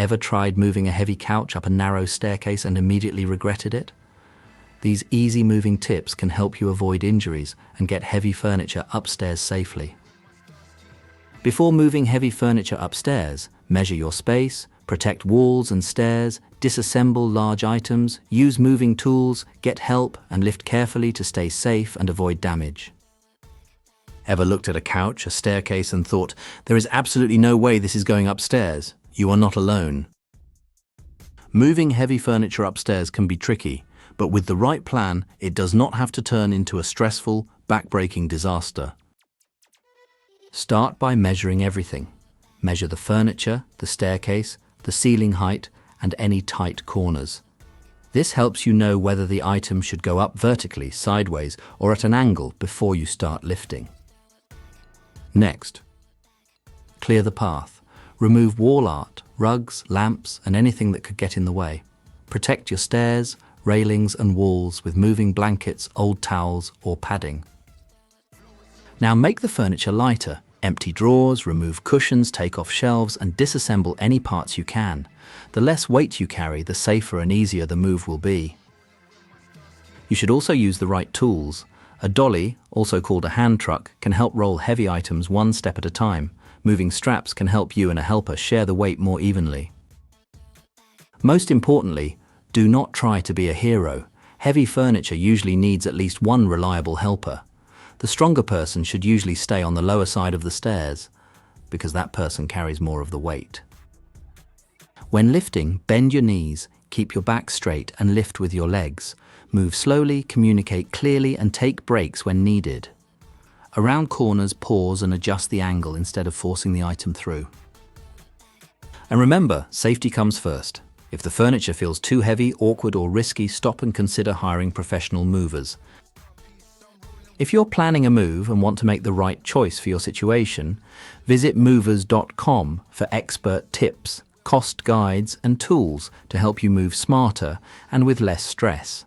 Ever tried moving a heavy couch up a narrow staircase and immediately regretted it? These easy moving tips can help you avoid injuries and get heavy furniture upstairs safely. Before moving heavy furniture upstairs, measure your space, protect walls and stairs, disassemble large items, use moving tools, get help, and lift carefully to stay safe and avoid damage. Ever looked at a couch, a staircase, and thought, there is absolutely no way this is going upstairs? You are not alone. Moving heavy furniture upstairs can be tricky, but with the right plan, it does not have to turn into a stressful, back-breaking disaster. Start by measuring everything. Measure the furniture, the staircase, the ceiling height, and any tight corners. This helps you know whether the item should go up vertically, sideways, or at an angle before you start lifting. Next, clear the path. Remove wall art, rugs, lamps, and anything that could get in the way. Protect your stairs, railings, and walls with moving blankets, old towels, or padding. Now make the furniture lighter. Empty drawers, remove cushions, take off shelves, and disassemble any parts you can. The less weight you carry, the safer and easier the move will be. You should also use the right tools. A dolly, also called a hand truck, can help roll heavy items one step at a time. Moving straps can help you and a helper share the weight more evenly. Most importantly, do not try to be a hero. Heavy furniture usually needs at least one reliable helper. The stronger person should usually stay on the lower side of the stairs, because that person carries more of the weight. When lifting, bend your knees, keep your back straight, and lift with your legs. Move slowly, communicate clearly, and take breaks when needed. Around corners, pause and adjust the angle instead of forcing the item through. And remember, safety comes first. If the furniture feels too heavy, awkward, or risky, stop and consider hiring professional movers. If you're planning a move and want to make the right choice for your situation, visit MoversCom for expert tips, cost guides, and tools to help you move smarter and with less stress.